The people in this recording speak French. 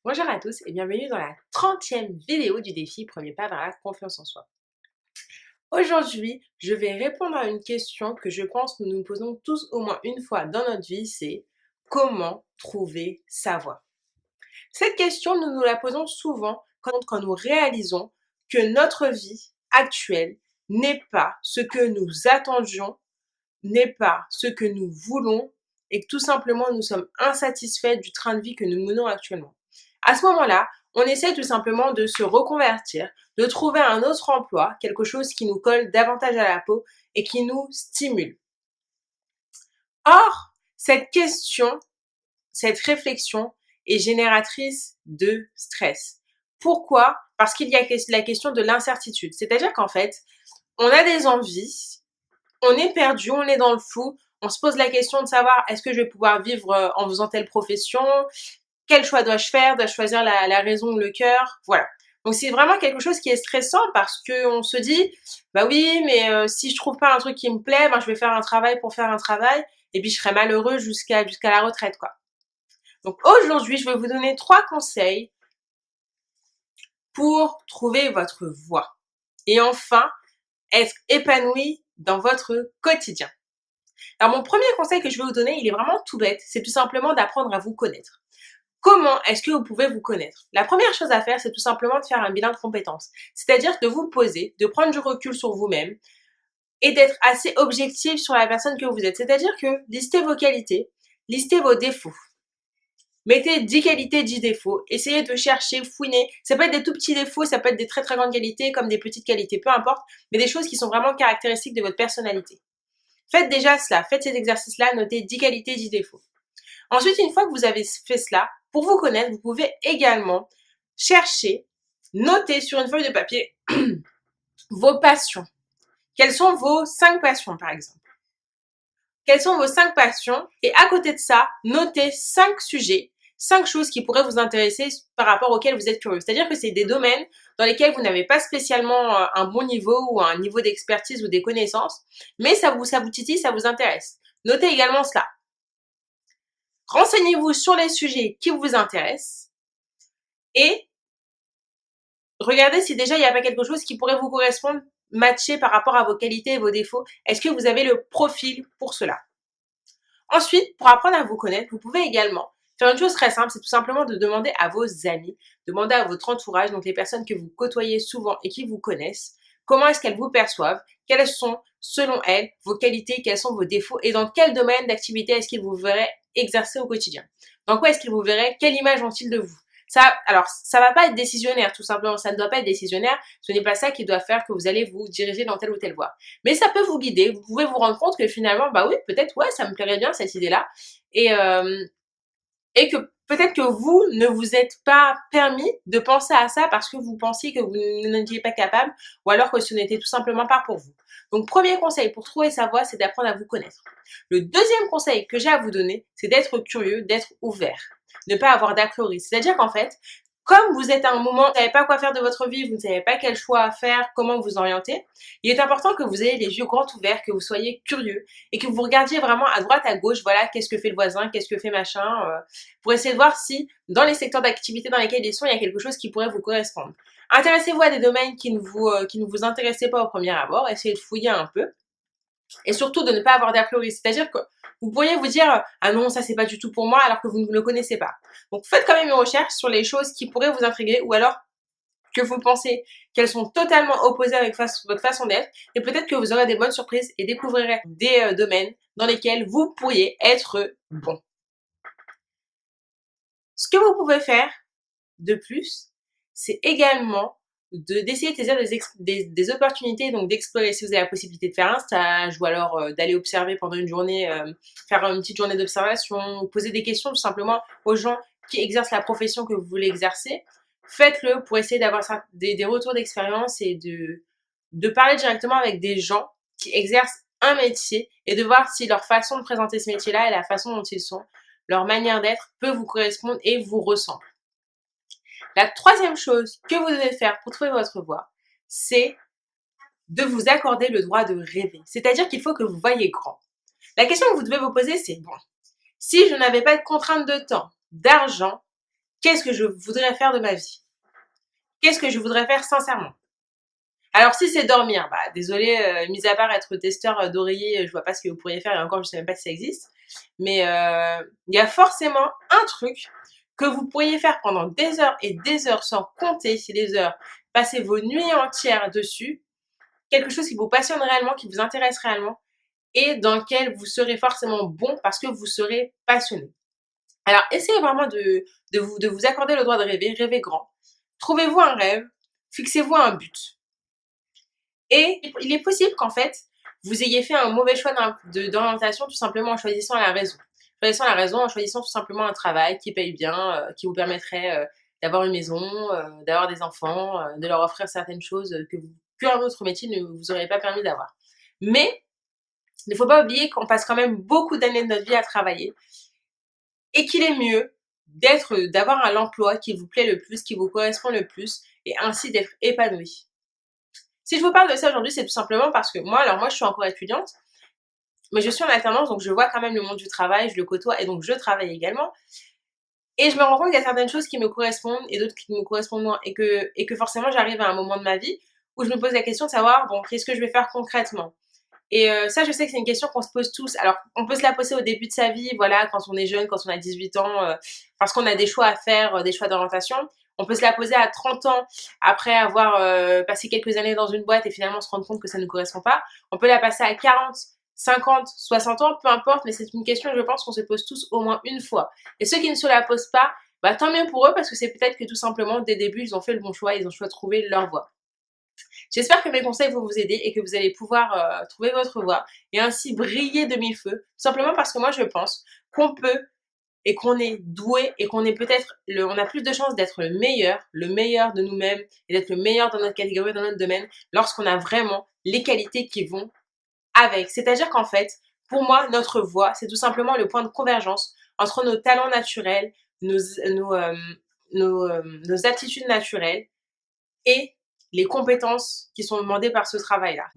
Bonjour à tous et bienvenue dans la 30e vidéo du défi Premier pas vers la confiance en soi. Aujourd'hui, je vais répondre à une question que je pense que nous nous posons tous au moins une fois dans notre vie, c'est comment trouver sa voie? Cette question, nous nous la posons souvent quand nous réalisons que notre vie actuelle n'est pas ce que nous attendions, n'est pas ce que nous voulons et que tout simplement nous sommes insatisfaits du train de vie que nous menons actuellement. À ce moment-là, on essaie tout simplement de se reconvertir, de trouver un autre emploi, quelque chose qui nous colle davantage à la peau et qui nous stimule. Or, cette question, cette réflexion est génératrice de stress. Pourquoi? Parce qu'il y a la question de l'incertitude. C'est-à-dire qu'en fait, on a des envies, on est perdu, on est dans le flou, on se pose la question de savoir est-ce que je vais pouvoir vivre en faisant telle profession? Quel choix dois-je faire? Dois-je choisir la raison ou le cœur? Voilà. Donc c'est vraiment quelque chose qui est stressant parce qu'on se dit, bah oui, mais si je trouve pas un truc qui me plaît, ben je vais faire un travail pour faire un travail et puis je serai malheureux jusqu'à la retraite, quoi. Donc aujourd'hui, je vais vous donner 3 conseils pour trouver votre voie et enfin être épanoui dans votre quotidien. Alors mon premier conseil que je vais vous donner, il est vraiment tout bête, c'est tout simplement d'apprendre à vous connaître. Comment est-ce que vous pouvez vous connaître? La première chose à faire, c'est tout simplement de faire un bilan de compétences. C'est-à-dire de vous poser, de prendre du recul sur vous-même et d'être assez objectif sur la personne que vous êtes. C'est-à-dire que listez vos qualités, listez vos défauts. Mettez 10 qualités, 10 défauts. Essayez de chercher, fouiner. Ça peut être des tout petits défauts, ça peut être des très très grandes qualités comme des petites qualités, peu importe, mais des choses qui sont vraiment caractéristiques de votre personnalité. Faites déjà cela, faites cet exercice-là, notez 10 qualités, 10 défauts. Ensuite, une fois que vous avez fait cela, pour vous connaître, vous pouvez également chercher, noter sur une feuille de papier vos passions. Quelles sont vos 5 passions, par exemple? Quelles sont vos 5 passions? Et à côté de ça, notez 5 sujets, 5 choses qui pourraient vous intéresser par rapport auxquelles vous êtes curieux. C'est-à-dire que c'est des domaines dans lesquels vous n'avez pas spécialement un bon niveau ou un niveau d'expertise ou des connaissances, mais ça vous titille, ça vous intéresse. Notez également cela. Renseignez-vous sur les sujets qui vous intéressent et regardez si déjà il n'y a pas quelque chose qui pourrait vous correspondre, matcher par rapport à vos qualités et vos défauts. Est-ce que vous avez le profil pour cela? Ensuite, pour apprendre à vous connaître, vous pouvez également faire une chose très simple, c'est tout simplement de demander à vos amis, demander à votre entourage, donc les personnes que vous côtoyez souvent et qui vous connaissent, comment est-ce qu'elles vous perçoivent, quelles sont, selon elles, vos qualités, quels sont vos défauts et dans quel domaine d'activité est-ce qu'ils vous verraient exercer au quotidien. Dans quoi est-ce qu'ils vous verraient, quelle image ont-ils de vous? Alors, ça va pas être décisionnaire, tout simplement, ça ne doit pas être décisionnaire, ce n'est pas ça qui doit faire que vous allez vous diriger dans telle ou telle voie. Mais ça peut vous guider, vous pouvez vous rendre compte que finalement, bah oui, peut-être, ouais, ça me plairait bien cette idée-là, et, euh, et que peut-être que vous ne vous êtes pas permis de penser à ça parce que vous pensiez que vous n'étiez pas capable, ou alors que ce n'était tout simplement pas pour vous. Donc, premier conseil pour trouver sa voie, c'est d'apprendre à vous connaître. Le deuxième conseil que j'ai à vous donner, c'est d'être curieux, d'être ouvert. Ne pas avoir d'a priori. C'est-à-dire qu'en fait, comme vous êtes à un moment, vous ne savez pas quoi faire de votre vie, vous ne savez pas quel choix faire, comment vous orienter, il est important que vous ayez les yeux grands ouverts, que vous soyez curieux et que vous regardiez vraiment à droite, à gauche, voilà, qu'est-ce que fait le voisin, qu'est-ce que fait machin, pour essayer de voir si dans les secteurs d'activité dans lesquels ils sont, il y a quelque chose qui pourrait vous correspondre. Intéressez-vous à des domaines qui ne vous intéressaient pas au premier abord, essayez de fouiller un peu. Et surtout de ne pas avoir d'a priori, c'est-à-dire que vous pourriez vous dire ah non ça c'est pas du tout pour moi alors que vous ne le connaissez pas. Donc faites quand même une recherche sur les choses qui pourraient vous intriguer ou alors que vous pensez qu'elles sont totalement opposées avec votre façon d'être et peut-être que vous aurez des bonnes surprises et découvrirez des domaines dans lesquels vous pourriez être bon. Ce que vous pouvez faire de plus, c'est également d'essayer de saisir des opportunités, donc d'explorer si vous avez la possibilité de faire un stage ou alors d'aller observer pendant une journée, faire une petite journée d'observation, poser des questions tout simplement aux gens qui exercent la profession que vous voulez exercer. Faites-le pour essayer d'avoir des retours d'expérience et de parler directement avec des gens qui exercent un métier et de voir si leur façon de présenter ce métier-là et la façon dont ils sont, leur manière d'être peut vous correspondre et vous ressemble. La troisième chose que vous devez faire pour trouver votre voie, c'est de vous accorder le droit de rêver. C'est-à-dire qu'il faut que vous voyez grand. La question que vous devez vous poser, c'est bon, si je n'avais pas de contrainte de temps, d'argent, qu'est-ce que je voudrais faire de ma vie? Qu'est-ce que je voudrais faire sincèrement? Alors si c'est dormir, bah désolé, mis à part être testeur d'oreiller, je vois pas ce que vous pourriez faire et encore je sais même pas si ça existe. Mais il y a forcément un truc que vous pourriez faire pendant des heures et des heures sans compter les heures, passer vos nuits entières dessus, quelque chose qui vous passionne réellement, qui vous intéresse réellement et dans lequel vous serez forcément bon parce que vous serez passionné. Alors essayez vraiment de vous accorder le droit de rêver, rêvez grand. Trouvez-vous un rêve, fixez-vous un but. Et il est possible qu'en fait, vous ayez fait un mauvais choix d'orientation tout simplement en choisissant la raison. Choisissant la raison, en choisissant tout simplement un travail qui paye bien, qui vous permettrait d'avoir une maison, d'avoir des enfants, de leur offrir certaines choses qu'un autre métier ne vous aurait pas permis d'avoir. Mais il ne faut pas oublier qu'on passe quand même beaucoup d'années de notre vie à travailler et qu'il est mieux d'avoir un emploi qui vous plaît le plus, qui vous correspond le plus et ainsi d'être épanoui. Si je vous parle de ça aujourd'hui, c'est tout simplement parce que moi, je suis encore étudiante, mais je suis en alternance, donc je vois quand même le monde du travail, je le côtoie et donc je travaille également. Et je me rends compte qu'il y a certaines choses qui me correspondent et d'autres qui me correspondent moins et que forcément j'arrive à un moment de ma vie où je me pose la question de savoir, bon, qu'est-ce que je vais faire concrètement? Et ça, je sais que c'est une question qu'on se pose tous. Alors, on peut se la poser au début de sa vie, voilà, quand on est jeune, quand on a 18 ans, parce qu'on a des choix à faire, des choix d'orientation. On peut se la poser à 30 ans, après avoir passé quelques années dans une boîte et finalement se rendre compte que ça ne nous correspond pas. On peut la passer à 40, 50, 60 ans, peu importe, mais c'est une question, je pense, qu'on se pose tous au moins une fois. Et ceux qui ne se la posent pas, bah tant mieux pour eux, parce que c'est peut-être que tout simplement, dès le début, ils ont fait le bon choix, ils ont choisi de trouver leur voie. J'espère que mes conseils vont vous aider et que vous allez pouvoir trouver votre voie et ainsi briller de mille feux. Tout simplement parce que moi, je pense qu'on peut et qu'on est doué et qu'on est on a plus de chances d'être le meilleur de nous-mêmes et d'être le meilleur dans notre catégorie, dans notre domaine, lorsqu'on a vraiment les qualités qui vont avec. C'est-à-dire qu'en fait, pour moi, notre voie, c'est tout simplement le point de convergence entre nos talents naturels, nos, nos, nos aptitudes naturelles et les compétences qui sont demandées par ce travail-là.